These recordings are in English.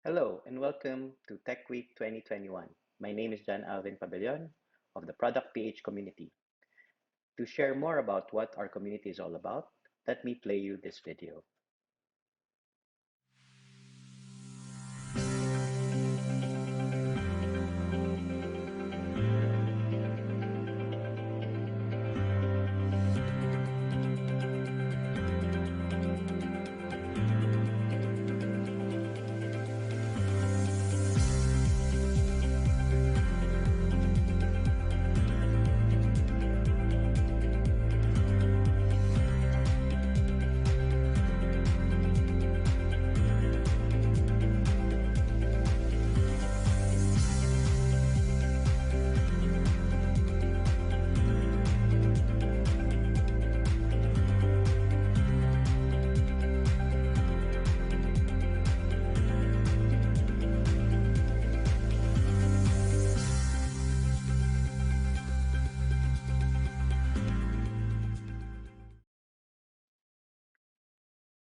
Hello and welcome to Tech Week 2021. My name is John Alvin Pabellon of the Product PH Community. To share more about what our community is all about, let me play you this video.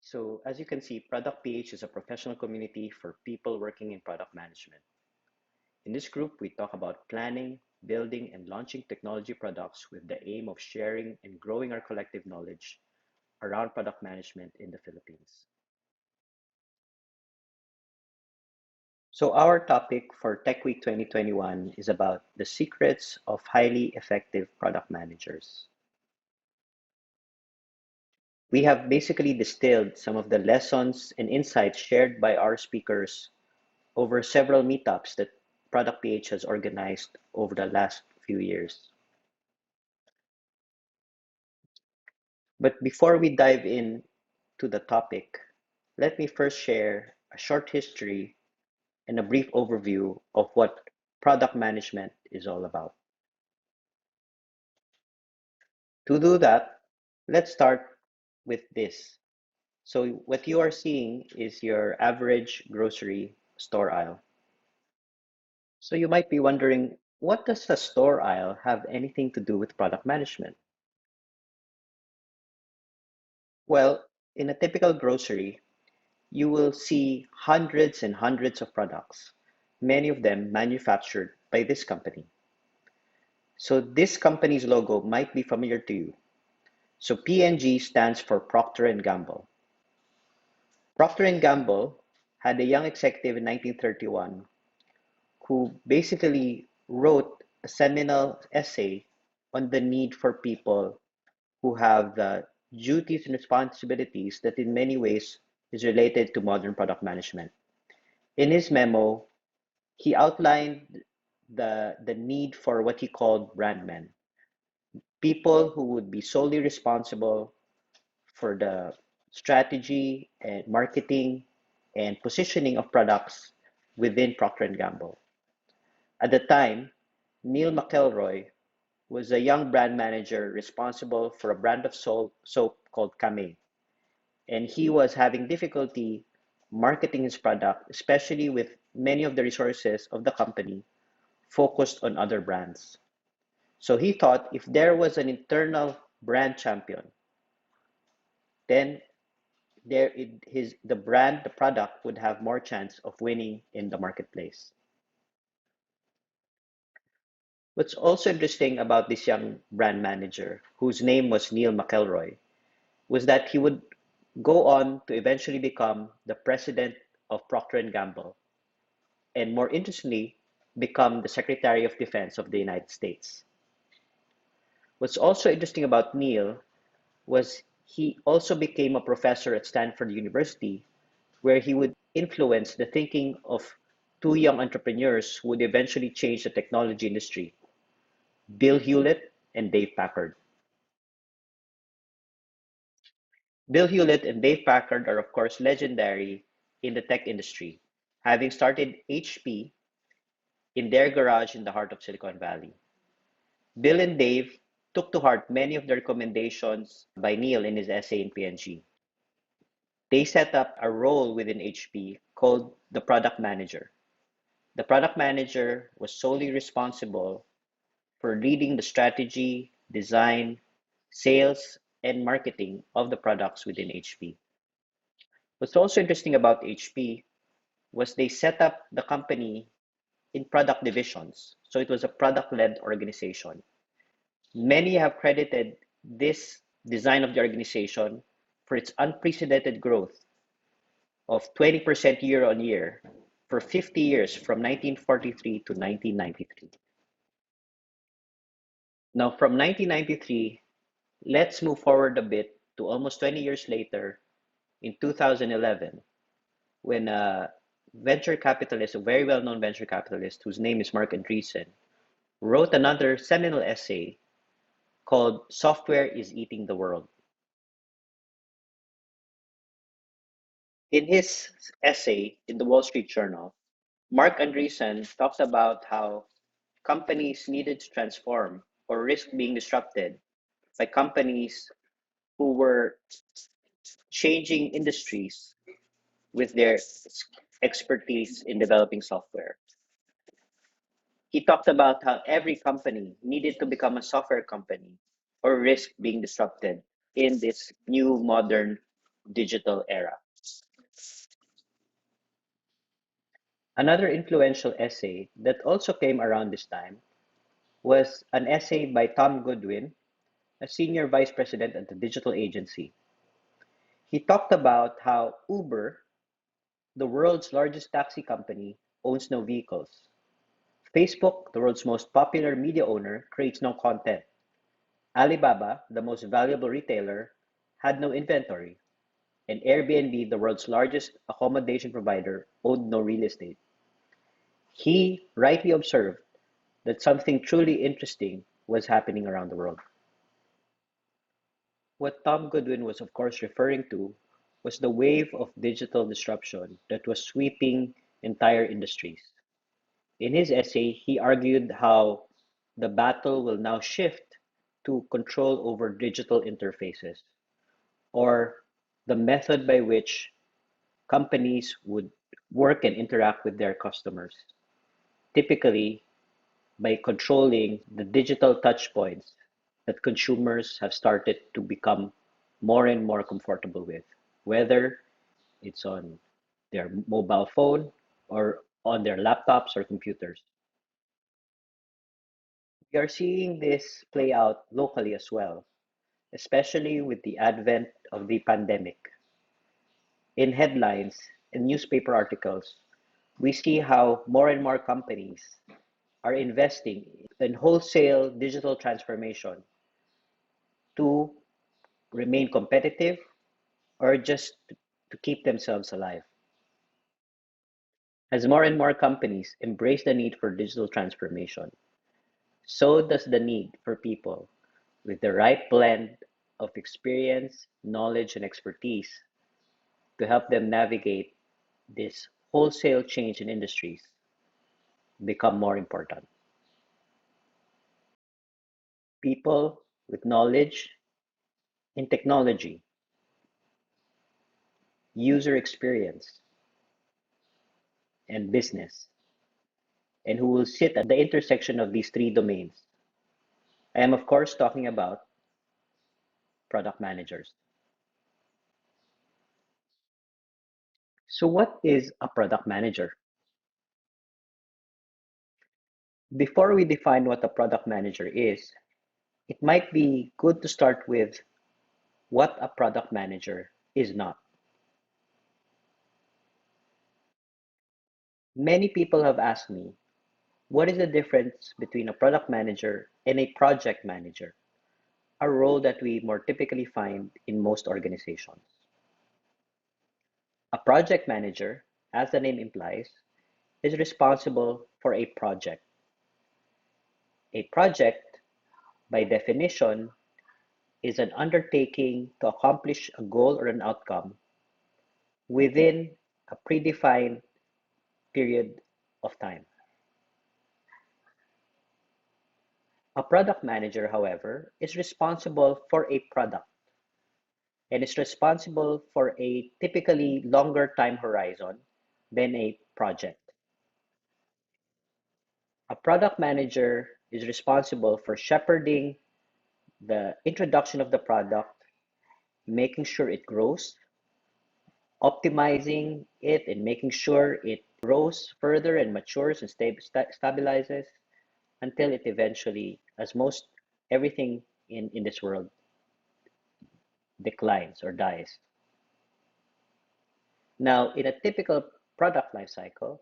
So as you can see, Product PH is a professional community for people working in product management. In this group, we talk about planning, building, and launching technology products with the aim of sharing and growing our collective knowledge around product management in the Philippines. So our topic for Tech Week 2021 is about the secrets of highly effective product managers. We have basically distilled some of the lessons and insights shared by our speakers over several meetups that Product PH has organized over the last few years. But before we dive in to the topic, let me first share a short history and a brief overview of what product management is all about. To do that, let's start with this. So what you are seeing is your average grocery store aisle. So you might be wondering, what does the store aisle have anything to do with product management? Well, in a typical grocery, you will see hundreds and hundreds of products, many of them manufactured by this company. So this company's logo might be familiar to you. So P&G stands for Procter and Gamble. Procter and Gamble had a young executive in 1931 who basically wrote a seminal essay on the need for people who have the duties and responsibilities that in many ways is related to modern product management. In his memo, he outlined the need for what he called brandmen, people who would be solely responsible for the strategy and marketing and positioning of products within Procter& Gamble. At the time, Neil McElroy was a young brand manager responsible for a brand of soap called Camay, and he was having difficulty marketing his product, especially with many of the resources of the company focused on other brands. So he thought if there was an internal brand champion, then the brand, the product would have more chance of winning in the marketplace. What's also interesting about this young brand manager, whose name was Neil McElroy, was that he would go on to eventually become the president of Procter& Gamble, and more interestingly, become the Secretary of Defense of the United States. What's also interesting about Neil was he also became a professor at Stanford University, where he would influence the thinking of two young entrepreneurs who would eventually change the technology industry, Bill Hewlett and Dave Packard. Bill Hewlett and Dave Packard are, of course, legendary in the tech industry, having started HP in their garage in the heart of Silicon Valley. Bill and Dave took to heart many of the recommendations by Neil in his essay in P&G. They set up a role within HP called the product manager. The product manager was solely responsible for leading the strategy, design, sales, and marketing of the products within HP. What's also interesting about HP was they set up the company in product divisions. So it was a product-led organization. Many have credited this design of the organization for its unprecedented growth of 20% year on year for 50 years from 1943 to 1993. Now, from 1993, let's move forward a bit to almost 20 years later in 2011, when a venture capitalist, a very well known venture capitalist whose name is Mark Andreessen, wrote another seminal essay called Software is Eating the World. In his essay in the Wall Street Journal, Mark Andreessen talks about how companies needed to transform or risk being disrupted by companies who were changing industries with their expertise in developing software. He talked about how every company needed to become a software company or risk being disrupted in this new modern digital era. Another influential essay that also came around this time was an essay by Tom Goodwin, a senior vice president at the digital agency. He talked about how Uber, the world's largest taxi company, owns no vehicles. Facebook, the world's most popular media owner, creates no content. Alibaba, the most valuable retailer, had no inventory. And Airbnb, the world's largest accommodation provider, owned no real estate. He rightly observed that something truly interesting was happening around the world. What Tom Goodwin was, of course, referring to was the wave of digital disruption that was sweeping entire industries. In his essay, he argued how the battle will now shift to control over digital interfaces, or the method by which companies would work and interact with their customers, typically by controlling the digital touchpoints that consumers have started to become more and more comfortable with, whether it's on their mobile phone or on their laptops or computers. We are seeing this play out locally as well, especially with the advent of the pandemic. In headlines and newspaper articles, we see how more and more companies are investing in wholesale digital transformation to remain competitive or just to keep themselves alive. As more and more companies embrace the need for digital transformation, so does the need for people with the right blend of experience, knowledge, and expertise to help them navigate this wholesale change in industries become more important. People with knowledge in technology, user experience, and business, and who will sit at the intersection of these three domains. I am, of course, talking about product managers. So, what is a product manager? Before we define what a product manager is, it might be good to start with what a product manager is not. Many people have asked me, what is the difference between a product manager and a project manager, a role that we more typically find in most organizations? A project manager, as the name implies, is responsible for a project. A project, by definition, is an undertaking to accomplish a goal or an outcome within a predefined period of time. A product manager, however, is responsible for a product and is responsible for a typically longer time horizon than a project. A product manager is responsible for shepherding the introduction of the product, making sure it grows, optimizing it and making sure it grows further and matures and stabilizes until it eventually, as most everything in this world, declines or dies. Now, in a typical product lifecycle,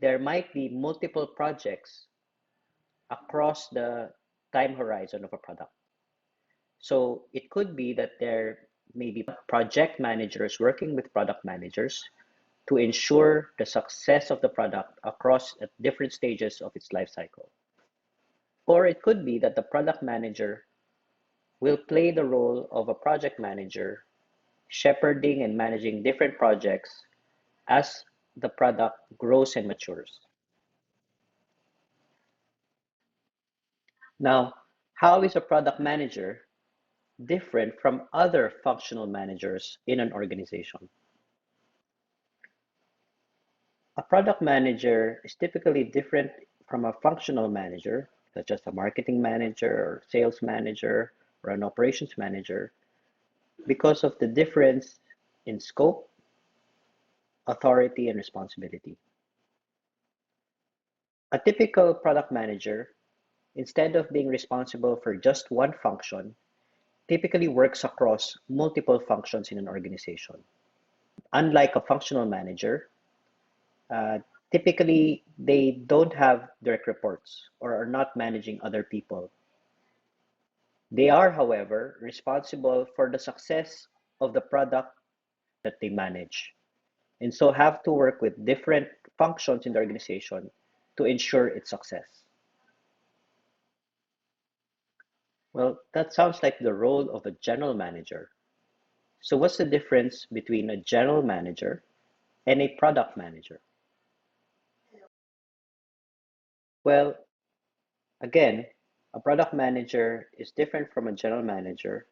there might be multiple projects across the time horizon of a product. So it could be that there may be project managers working with product managers to ensure the success of the product across at different stages of its life cycle. Or it could be that the product manager will play the role of a project manager, shepherding and managing different projects as the product grows and matures. Now, how is a product manager different from other functional managers in an organization? A product manager is typically different from a functional manager, such as a marketing manager or sales manager or an operations manager, because of the difference in scope, authority, and responsibility. A typical product manager, instead of being responsible for just one function, typically works across multiple functions in an organization. Unlike a functional manager, uh, typically they don't have direct reports or are not managing other people. They are, however, responsible for the success of the product that they manage, and so have to work with different functions in the organization to ensure its success. Well, that sounds like the role of a general manager. So, what's the difference between a general manager and a product manager? Well, again, a product manager is different from a general manager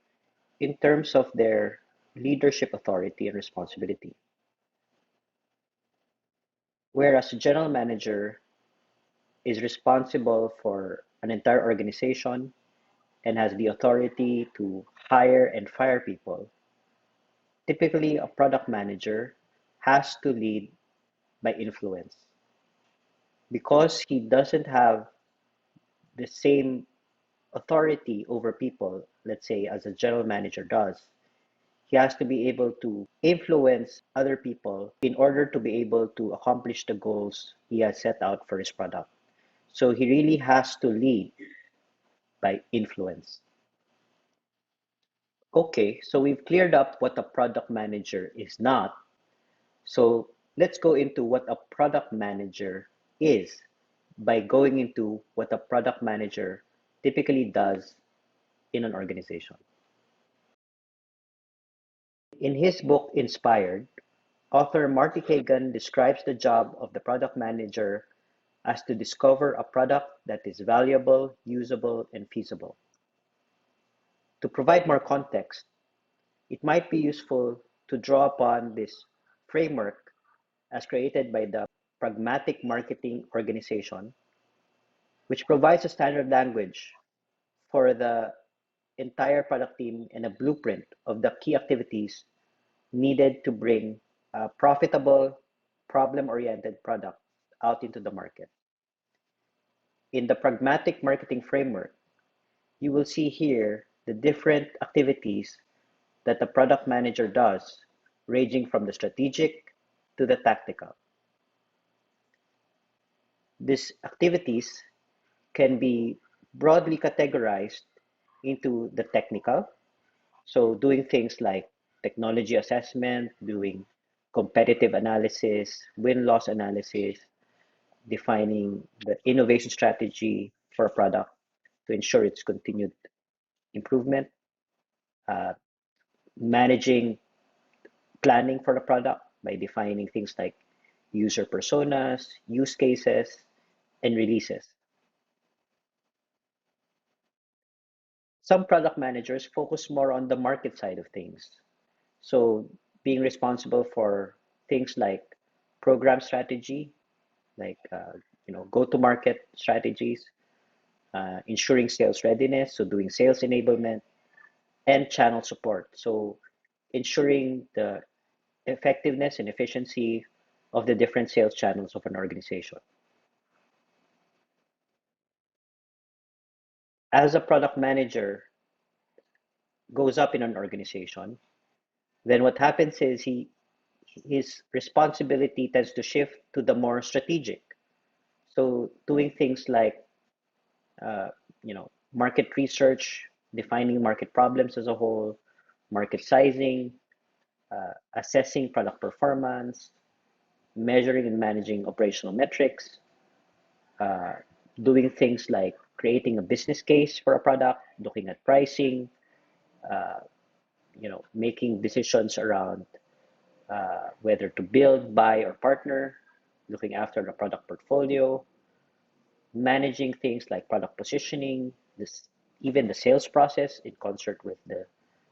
in terms of their leadership authority and responsibility. Whereas a general manager is responsible for an entire organization and has the authority to hire and fire people, typically a product manager has to lead by influence. Because he doesn't have the same authority over people, let's say, as a general manager does, he has to be able to influence other people in order to be able to accomplish the goals he has set out for his product. So he really has to lead by influence. Okay, so we've cleared up what a product manager is not. So let's go into what a product manager is by going into what a product manager typically does in an organization. In his book Inspired, author Marty Kagan describes the job of the product manager as to discover a product that is valuable, usable, and feasible. To provide more context, it might be useful to draw upon this framework as created by the Pragmatic Marketing Organization, which provides a standard language for the entire product team and a blueprint of the key activities needed to bring a profitable, problem-oriented product out into the market. In the Pragmatic Marketing Framework, you will see here the different activities that the product manager does, ranging from the strategic to the tactical. These activities can be broadly categorized into the technical, so doing things like technology assessment, doing competitive analysis, win-loss analysis, defining the innovation strategy for a product to ensure its continued improvement, uh, managing planning for the product by defining things like user personas, use cases, and releases. Some product managers focus more on the market side of things. So being responsible for things like program strategy, like go-to-market strategies, ensuring sales readiness, so doing sales enablement, and channel support. So ensuring the effectiveness and efficiency of the different sales channels of an organization. As a product manager goes up in an organization, then what happens is his responsibility tends to shift to the more strategic. So doing things like uh, market research, defining market problems as a whole, market sizing, assessing product performance, measuring and managing operational metrics, uh, doing things like creating a business case for a product, looking at pricing, uh, making decisions around whether to build, buy, or partner, looking after the product portfolio, managing things like product positioning, even the sales process in concert with the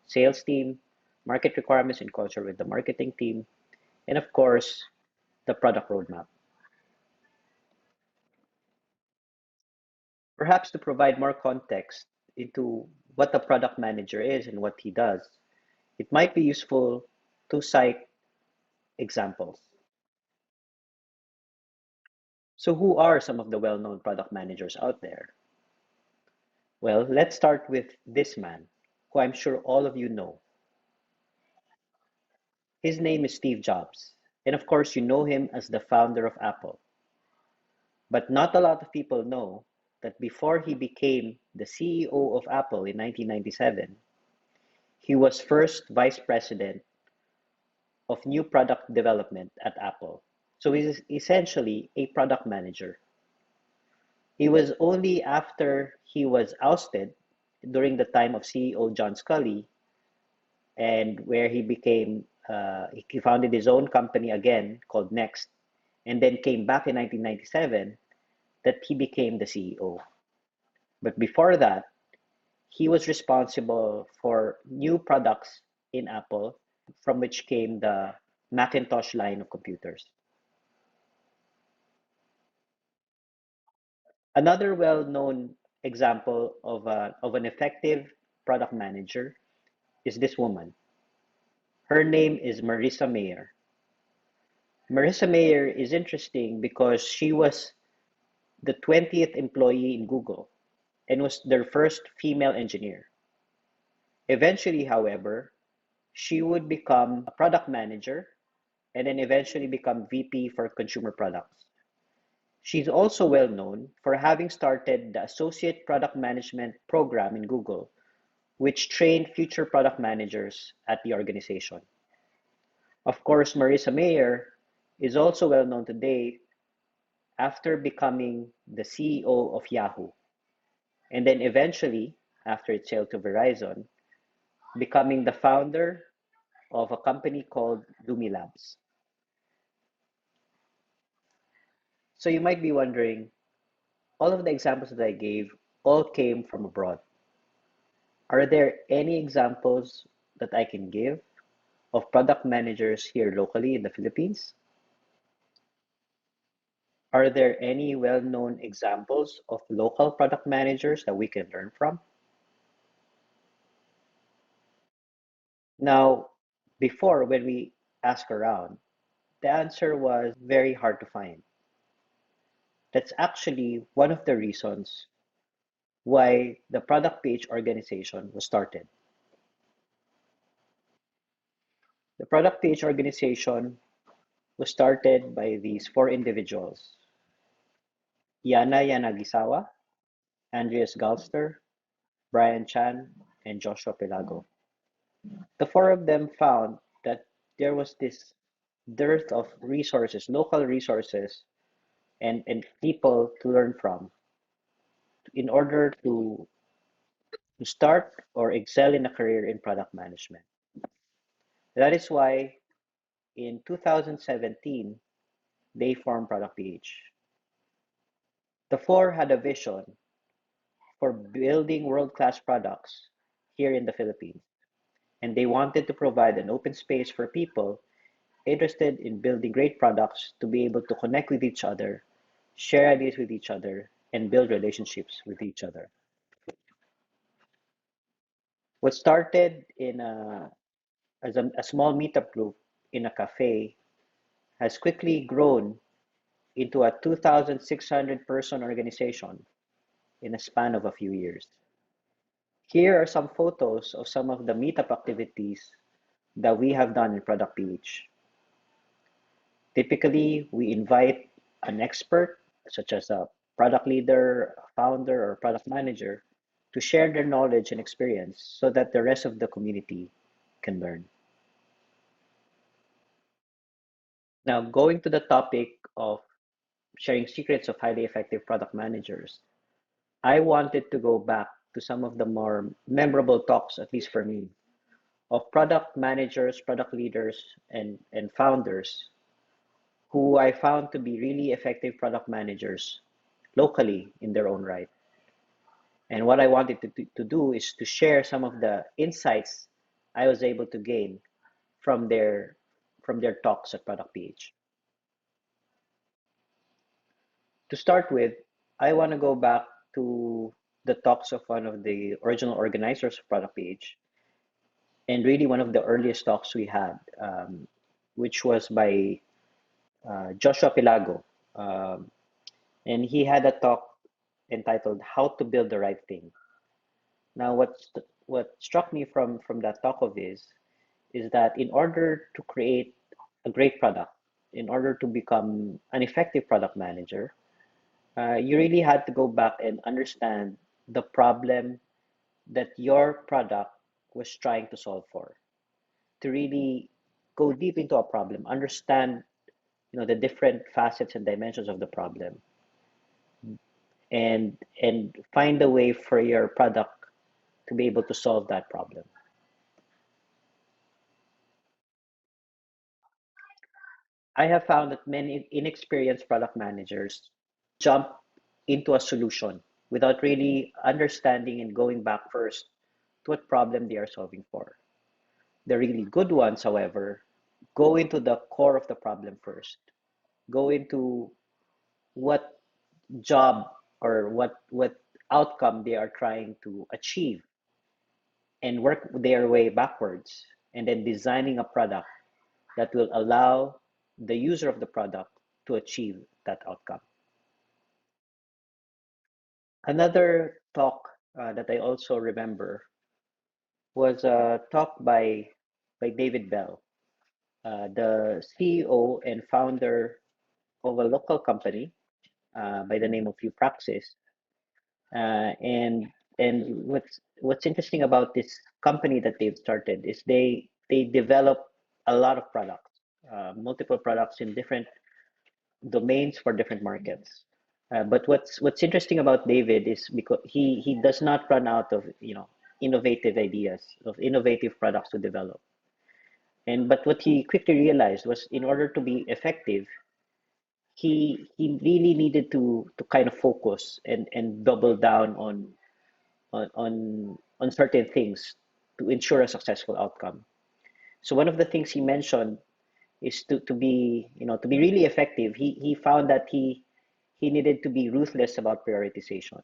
sales team, market requirements in concert with the marketing team, and of course, the product roadmap. Perhaps to provide more context into what a product manager is and what he does, it might be useful to cite examples. So, who are some of the well known product managers out there? Well, let's start with this man, who I'm sure all of you know. His name is Steve Jobs, and of course, you know him as the founder of Apple. But not a lot of people know that before he became the CEO of Apple in 1997, he was first vice president of new product development at Apple. So he's essentially a product manager. It was only after he was ousted during the time of CEO John Scully, and where he founded his own company again called Next, and then came back in 1997 that he became the CEO. But before that, he was responsible for new products in Apple, from which came the Macintosh line of computers. Another well-known example of an effective product manager is this woman. Her name is Marissa Mayer. Marissa Mayer is interesting because she was the 20th employee in Google and was their first female engineer. Eventually, however, she would become a product manager and then eventually become VP for consumer products. She's also well known for having started the Associate Product Management program in Google, which trained future product managers at the organization. Of course, Marissa Mayer is also well known today after becoming the CEO of Yahoo, and then eventually, after it sold to Verizon, becoming the founder of a company called Lumi Labs. So you might be wondering, all of the examples that I gave all came from abroad. Are there any examples that I can give of product managers here locally in the Philippines? Are there any well-known examples of local product managers that we can learn from? Now, before, when we asked around, the answer was very hard to find. That's actually one of the reasons why the Product PH organization was started. The Product PH organization was started by these four individuals: Yana Yanagisawa, Andreas Galster, Brian Chan, and Joshua Pelago. The four of them found that there was this dearth of resources, local resources, and people to learn from in order to start or excel in a career in product management. That is why in 2017, they formed Product PH. The four had a vision for building world-class products here in the Philippines, and they wanted to provide an open space for people interested in building great products to be able to connect with each other, share ideas with each other, and build relationships with each other. What started as a small meetup group in a cafe has quickly grown into a 2,600 person organization in a span of a few years. Here are some photos of some of the meetup activities that we have done in Product PH. Typically, we invite an expert, such as a product leader, a founder, or product manager, to share their knowledge and experience so that the rest of the community can learn. Now, going to the topic of sharing secrets of highly effective product managers, I wanted to go back to some of the more memorable talks, at least for me, of product managers, product leaders, and founders who I found to be really effective product managers locally in their own right. And what I wanted to do is to share some of the insights I was able to gain from their talks at Product PH. To start with, I want to go back to the talks of one of the original organizers of Product PH, and really one of the earliest talks we had, which was by Joshua Pilago. Um, and he had a talk entitled "How to Build the Right Thing." Now, what struck me from that talk of his is that in order to create a great product, in order to become an effective product manager, you really had to go back and understand the problem that your product was trying to solve for. To really go deep into a problem, understand the different facets and dimensions of the problem, and find a way for your product to be able to solve that problem. I have found that many inexperienced product managers jump into a solution without really understanding and going back first to what problem they are solving for. The really good ones, however, go into the core of the problem first, go into what job or what outcome they are trying to achieve and work their way backwards, and then designing a product that will allow the user of the product to achieve that outcome. Another talk that I also remember was a talk by David Bell, the CEO and founder of a local company by the name of Upraxis. And what's interesting about this company that they've started is they develop a lot of products, multiple products in different domains for different markets. But what's interesting about David is because he does not run out of innovative ideas of innovative products to develop. And but what he quickly realized was in order to be effective, he really needed to kind of focus and double down on certain things to ensure a successful outcome. So one of the things he mentioned is to be to be really effective. He found that he needed to be ruthless about prioritization.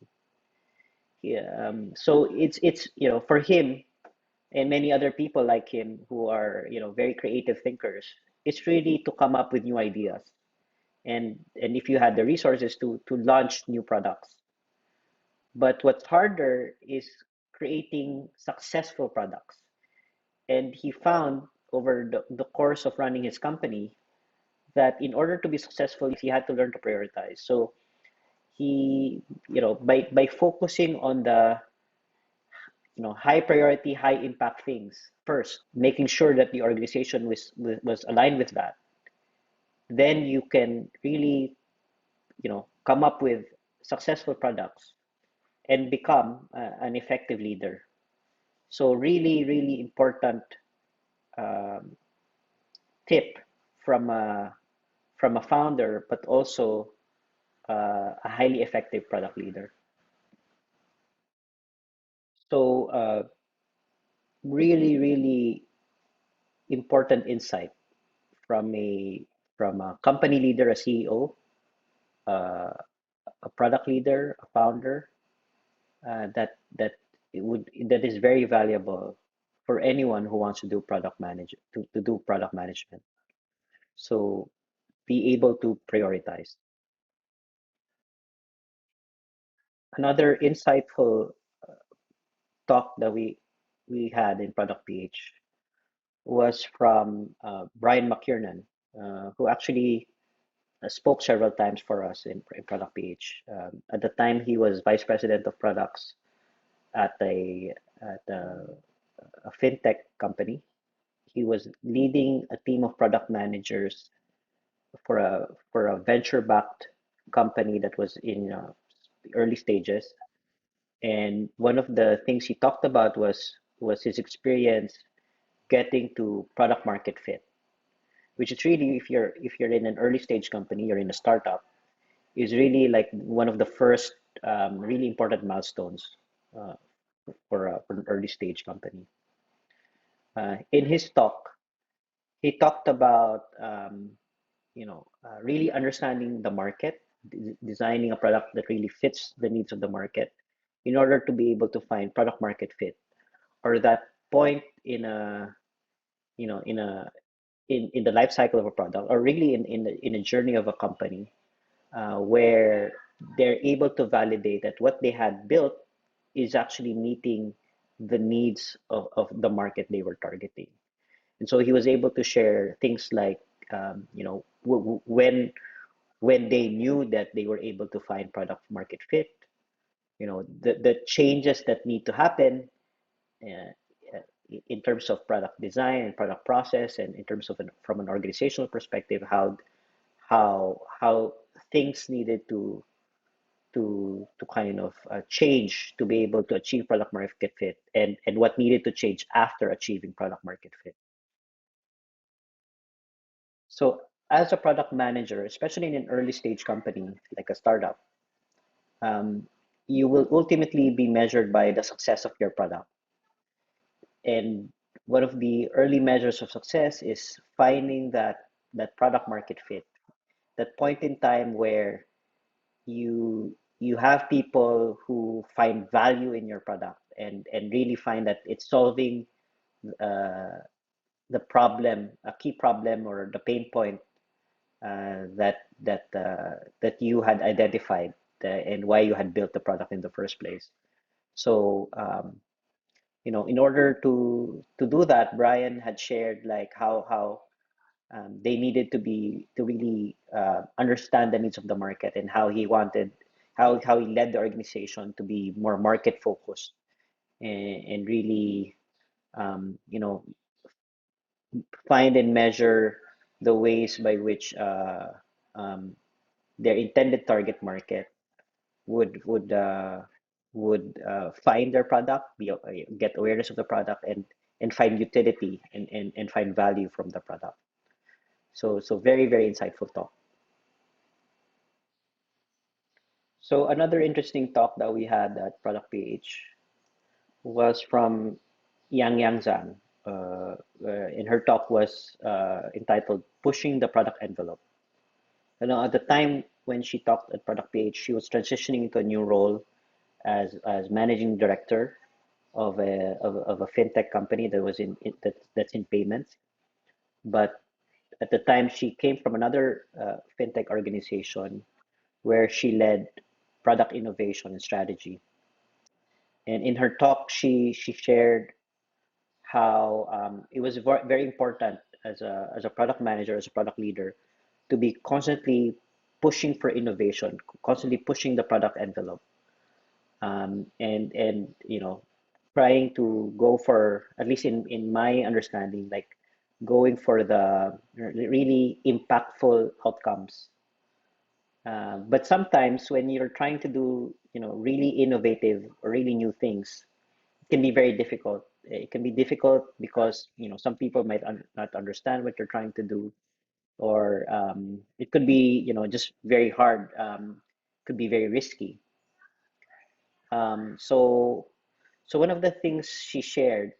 Yeah, so it's for him and many other people like him who are very creative thinkers. It's really to come up with new ideas, and if you had the resources to launch new products. But what's harder is creating successful products. And he found over the course of running his company that in order to be successful, he had to learn to prioritize. So he, by focusing on the high priority, high impact things first, making sure that the organization was aligned with that, then you can really come up with successful products and become an effective leader. So really, really important um, tip from a founder, but also a highly effective product leader. So really, really important insight from a company leader, a CEO, uh, a product leader, a founder, that is very valuable for anyone who wants to do product manage to do product management. So be able to prioritize. Another insightful talk that we had in Product PH was from Brian McKiernan, who actually spoke several times for us in Product PH. At the time, he was vice president of products at a fintech company. He was leading a team of product managers for a venture-backed company that was in the early stages. And one of the things he talked about was his experience getting to product market fit, which is really if you're in an early stage company, you're in a startup, is really like one of the first really important milestones uh, for an early stage company. In his talk, he talked about really understanding the market, designing a product that really fits the needs of the market in order to be able to find product market fit, or that point in a you know in the life cycle of a product, or really in a journey of a company, where they're able to validate that what they had built is actually meeting the needs of the market they were targeting. And so he was able to share things like, when they knew that they were able to find product market fit, the changes that need to happen uh, in terms of product design and product process, and in terms of from an organizational perspective, how things needed to kind of change to be able to achieve product market fit, and what needed to change after achieving product market fit. So as a product manager, especially in an early stage company like a startup, um, you will ultimately be measured by the success of your product. And one of the early measures of success is finding that product market fit, that point in time where you have people who find value in your product, and really find that it's solving uh, the problem, a key problem or the pain point that you had identified, and why you had built the product in the first place. So in order to do that, Brian had shared like how they needed to really understand the needs of the market, and how he led the organization to be more market focused, and really um, you know find and measure the ways by which um, their intended target market would would uh, would find their product, get awareness of the product, and find utility, and find value from the product. So very, very insightful talk. So another interesting talk that we had at Product PH was from Yang Zhang. And her talk was entitled "Pushing the Product Envelope." At the time when she talked at Product PH, she was transitioning into a new role as managing director of a fintech company that was that's in payments. But at the time, she came from another fintech organization where she led product innovation and strategy. And in her talk, she shared how it was very important as a product manager, as a product leader, to be constantly pushing for innovation, constantly pushing the product envelope, and trying to go for, at least in my understanding, like going for the really impactful outcomes. But sometimes when you're trying to do, really innovative or really new things, it can be very difficult. It can be difficult because, some people might not understand what you're trying to do, or it could be, just very hard, could be very risky. So one of the things she shared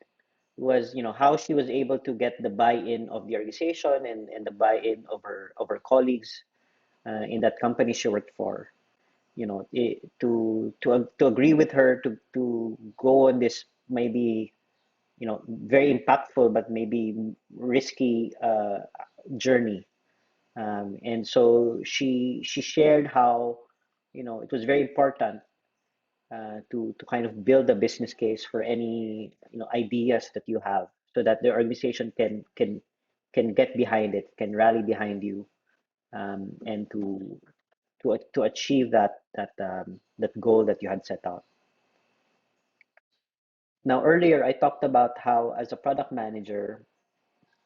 was, how she was able to get the buy-in of the organization, and the buy-in of her colleagues in that company she worked for, to agree with her to go on this, maybe, very impactful but maybe risky journey, And so she shared how, it was very important to kind of build a business case for any, ideas that you have, so that the organization can get behind it, can rally behind you, and to achieve that goal that you had set out. Now, earlier I talked about how, as a product manager,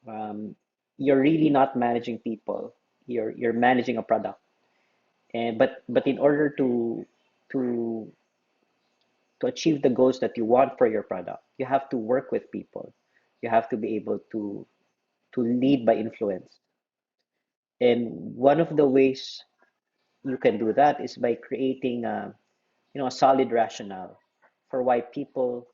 um, you're really not managing people. You're managing a product, and but in order to to achieve the goals that you want for your product, you have to work with people. You have to be able to lead by influence. And one of the ways you can do that is by creating a solid rationale for why people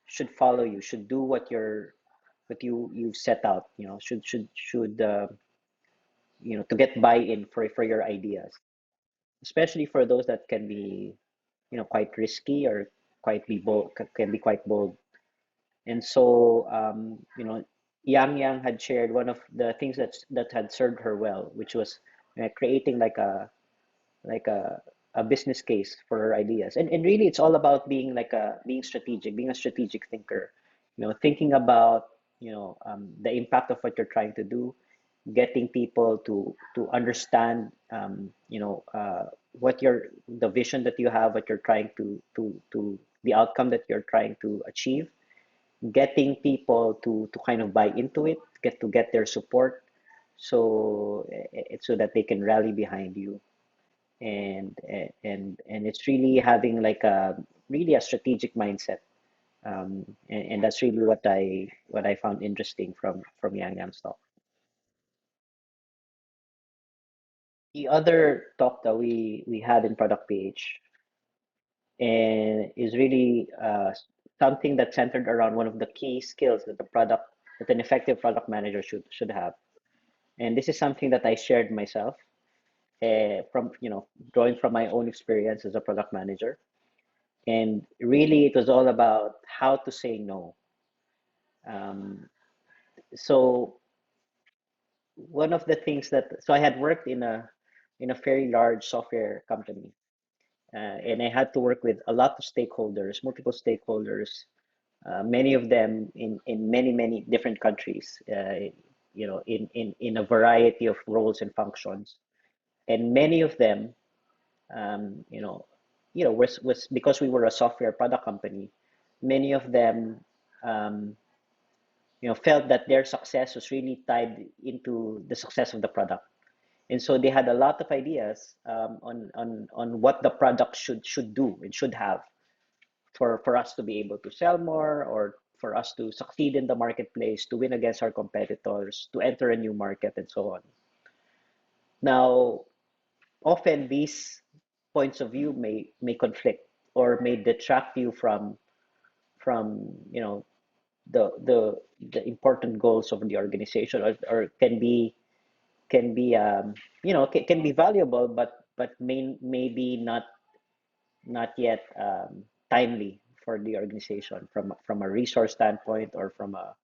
should follow you, should do what you've set out, should to get buy-in for your ideas, especially for those that can be, quite risky, or quite be bold, can be quite bold. And so, Yang had shared one of the things that had served her well, which was creating like a business case for her ideas. And really, it's all about being strategic, being a strategic thinker, thinking about, the impact of what you're trying to do, getting people to understand, what the vision that you have, what you're trying to the outcome that you're trying to achieve, getting people to kind of buy into it, get their support, so that they can rally behind you. And it's really having like a strategic mindset. And that's really what I found interesting from Yang Yang's talk. The other talk that we had in Product PH, and is really something that's centered around one of the key skills that an effective product manager should have. And this is something that I shared myself, from drawing from my own experience as a product manager. And really, it was all about how to say no. Um, so one of the things so I had worked in a very large software company, and I had to work with a lot of stakeholders, multiple stakeholders, many of them in many different countries, in a variety of roles and functions. And many of them, um, you know, was because we were a software product company. Many of them, um, felt that their success was really tied into the success of the product, and so they had a lot of ideas, on what the product should do and should have for us to be able to sell more, or for us to succeed in the marketplace, to win against our competitors, to enter a new market, and so on. Now, often these points of view may conflict, or may detract you from the important goals of the organization, or can be valuable, but maybe not yet timely for the organization, from a resource standpoint, or from a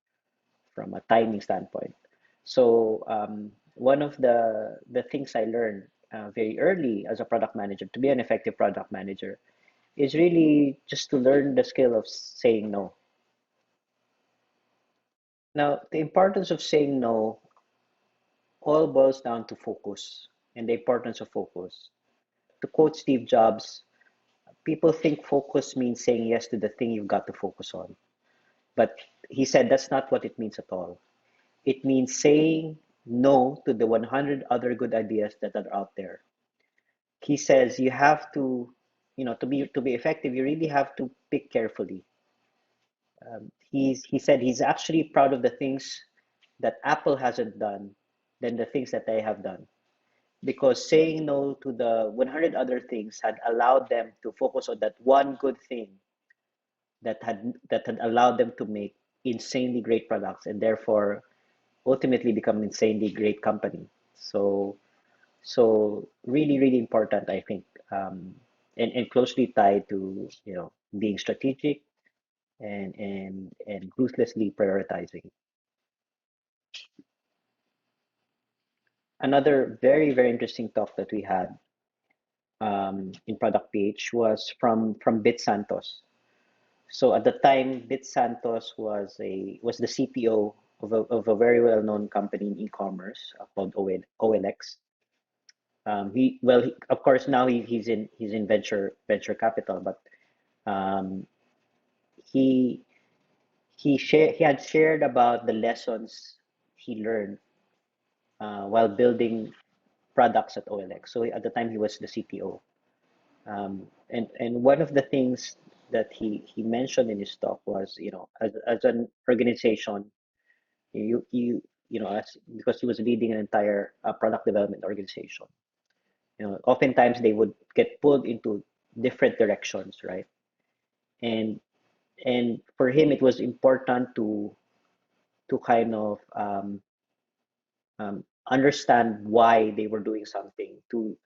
timing standpoint. So, one of the things I learned very early as a product manager, to be an effective product manager, is really just to learn the skill of saying no. Now, the importance of saying no all boils down to focus, and the importance of focus. To quote Steve Jobs, people think focus means saying yes to the thing you've got to focus on. But he said that's not what it means at all. It means saying no to the 100 other good ideas that are out there. He says you have to, to be effective, you really have to pick carefully. He said he's actually proud of the things that Apple hasn't done than the things that they have done, because saying no to the 100 other things had allowed them to focus on that one good thing that had allowed them to make insanely great products, and therefore ultimately become an insanely great company. So really important, I think, and closely tied to being strategic, and ruthlessly prioritizing. Another very interesting talk that we had in Product PH was from Bit Santos. So at the time, Bit Santos was the CPO of a very well known company in e-commerce called OLX. Of course now he's in venture capital, but um, he he had shared about the lessons he learned while building products at OLX. So at the time he was the CTO. And one of the things that he mentioned in his talk was, as an organization, you know, as because he was leading an entire product development organization. Oftentimes they would get pulled into different directions, right? And and for him, it was important to kind of understand why they were doing something, to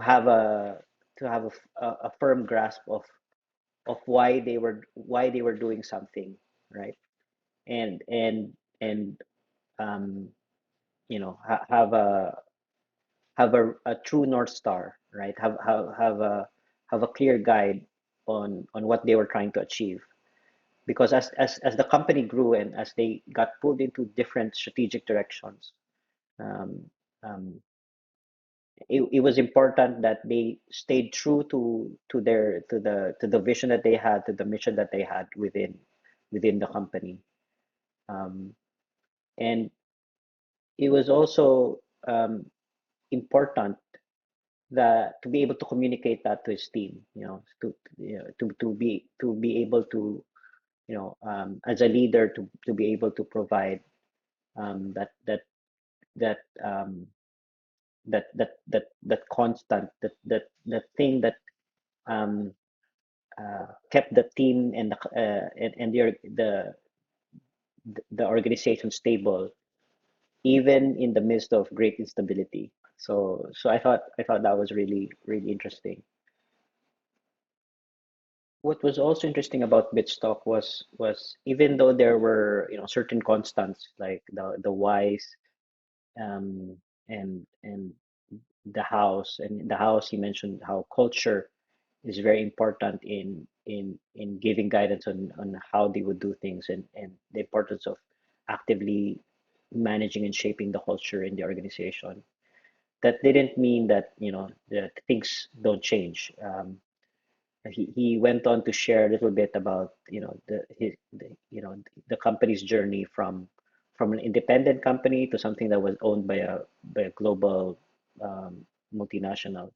have a a firm grasp of why they were doing something, right? And um, have a true North Star, right? Have a clear guide on what they were trying to achieve. Because as the company grew and as they got pulled into different strategic directions, um, um, it was important that they stayed true to the vision that they had, to the mission that they had within the company. Um, and it was also important that to be able to communicate that to his team, to be able to, as a leader, to be able to provide that that um, that constant, that thing that um, kept the team and the organization stable, even in the midst of great instability. So I thought that was really interesting. What was also interesting about Bitstock was even though there were, certain constants like the whys, um, and the house, and in the house he mentioned how culture is very important in giving guidance on how they would do things, and the importance of actively managing and shaping the culture in the organization. That didn't mean that, that things don't change. He went on to share a little bit about, the company's journey from an independent company to something that was owned by a global multinational,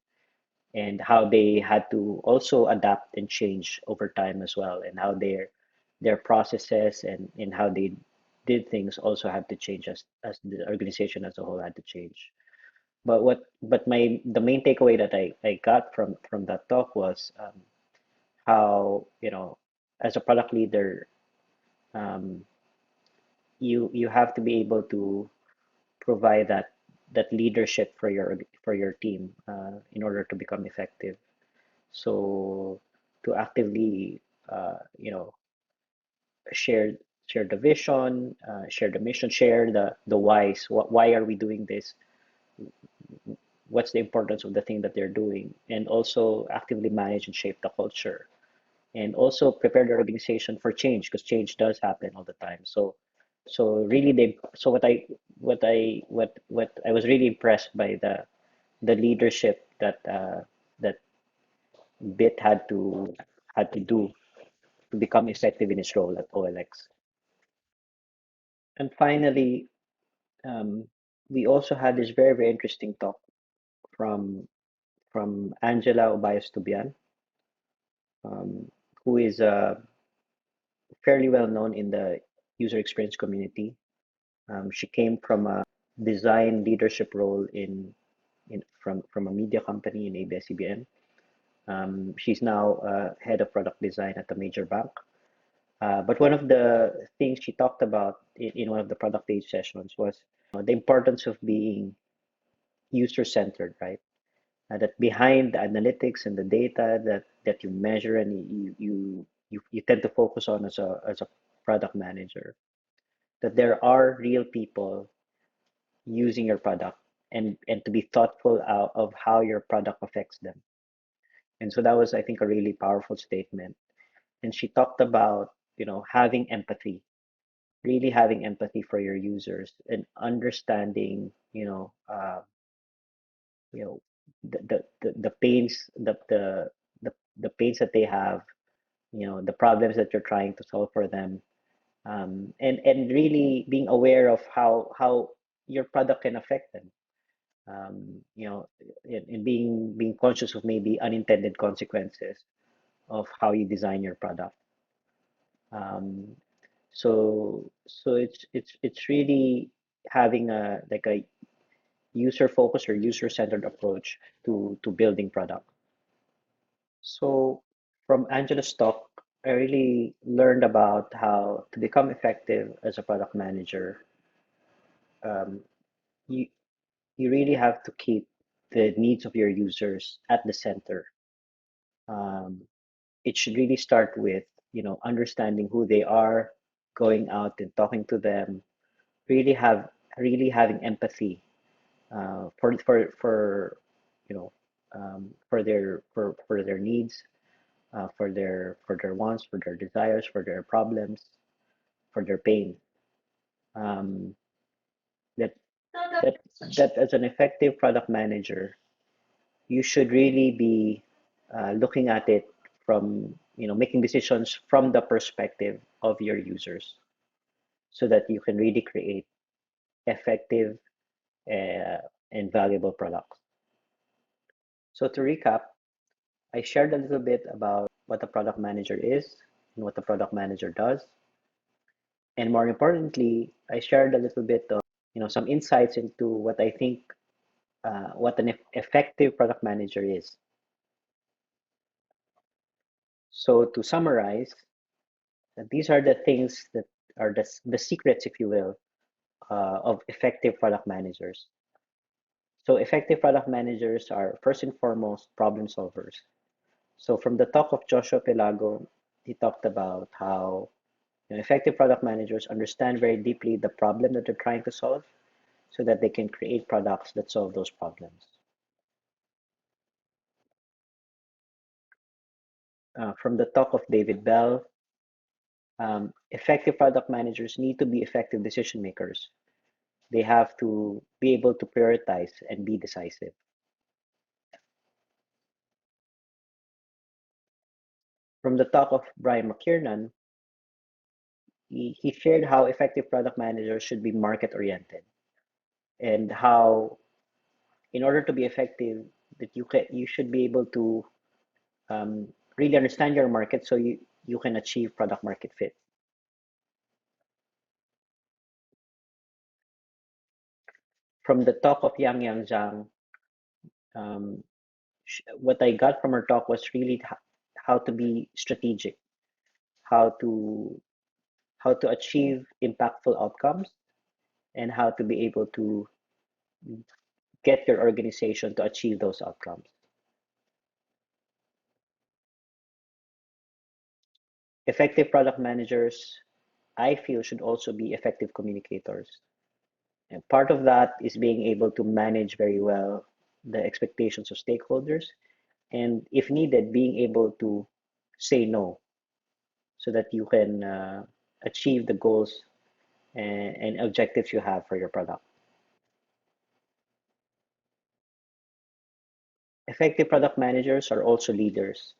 and how they had to also adapt and change over time as well, and how their processes and how they did things also had to change as the organization as a whole had to change. But the main takeaway that I got from that talk was how, as a product leader, um, you have to be able to provide that leadership for your team in order to become effective. So to actively, you know, share share the vision, share the mission, share the whys. Why are we doing this? What's the importance of the thing that they're doing? And also actively manage and shape the culture, and also prepare the organization for change, because change does happen all the time. So really, what I was really impressed by the leadership that Bit had to do to become effective in his role at OLX. And finally, um, we also had this very interesting talk from Angela Ubayos-Tubian, um, who is fairly well known in the user experience community. She came from a design leadership role from a media company in ABS-CBN. She's now head of product design at a major bank. But one of the things she talked about in one of the product page sessions was the importance of being user-centered, right? That behind the analytics and the data that you measure and you tend to focus on as a product manager, that there are real people using your product, and to be thoughtful of how your product affects them. And so that was, I think, a really powerful statement. And she talked about, having empathy, really having empathy for your users and understanding, you know, the pains, the pains that they have, the problems that you're trying to solve for them, and really being aware of how your product can affect them. And being conscious of maybe unintended consequences of how you design your product. Um, so it's really having a user focused or user centered approach to building product. So from Angela's talk, I really learned about how to become effective as a product manager. Um, you you really have to keep the needs of your users at the center. Um, it should really start with, understanding who they are, going out and talking to them, really have really having empathy for you know for their needs, for their wants, for their desires, for their problems, for their pain. Um, that that that as an effective product manager, you should really be looking at it from, making decisions from the perspective of your users, so that you can really create effective uh, and valuable products. So to recap, I shared a little bit about what a product manager is and what the product manager does. And more importantly, I shared a little bit of, some insights into what I think what an effective product manager is. So to summarize, these are the things that are the secrets, if you will, of effective product managers. So effective product managers are first and foremost problem solvers. So from the talk of Joshua Pelago, he talked about how, effective product managers understand very deeply the problem that they're trying to solve so that they can create products that solve those problems. From the talk of David Bell, effective product managers need to be effective decision makers. They have to be able to prioritize and be decisive. From the talk of Brian McKiernan, he shared how effective product managers should be market oriented and how, in order to be effective, that you should be able to really understand your market so you can achieve product market fit. From the talk of Yang Zhang, um, what I got from her talk was really how to be strategic, how to how to achieve impactful outcomes, and how to be able to get your organization to achieve those outcomes. Effective product managers, I feel, should also be effective communicators. And part of that is being able to manage very well the expectations of stakeholders, and if needed, being able to say no so that you can achieve the goals and objectives you have for your product. Effective product managers are also leaders.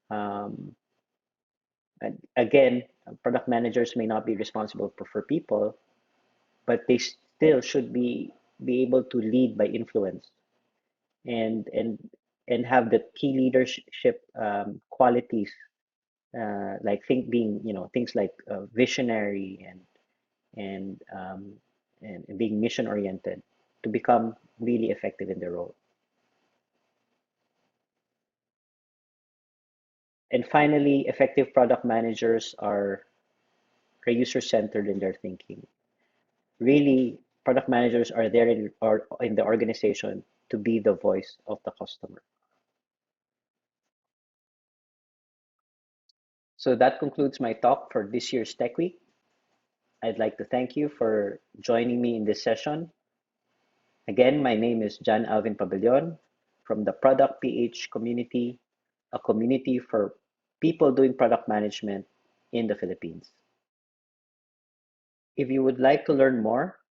Um, and again, product managers may not be responsible for people, but they still should be able to lead by influence and and and have the key leadership qualities, like think being, things like visionary and and being mission oriented to become really effective in their role. And finally, effective product managers are user centered in their thinking. Really, product managers are there in the organization to be the voice of the customer. So that concludes my talk for this year's Tech Week. I'd like to thank you for joining me in this session. Again, my name is John Alvin Pabellon from the Product PH Community, a community for people doing product management in the Philippines. If you would like to learn more,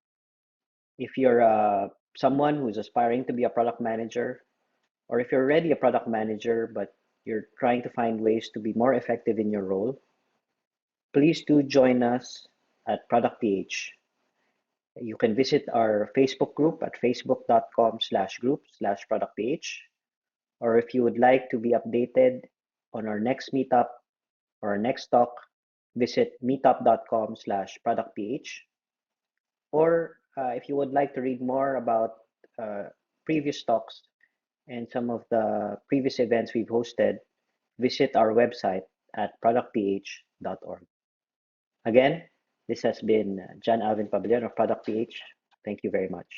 if you're someone who's aspiring to be a product manager, or if you're already a product manager but you're trying to find ways to be more effective in your role, please do join us at Product PH. You can visit our Facebook group at facebook.com/group/productph. Or if you would like to be updated on our next meetup or our next talk, visit meetup.com/productph. Or if you would like to read more about previous talks and some of the previous events we've hosted, visit our website at productph.org. Again, this has been John Alvin Pabellon of Product PH. Thank you very much.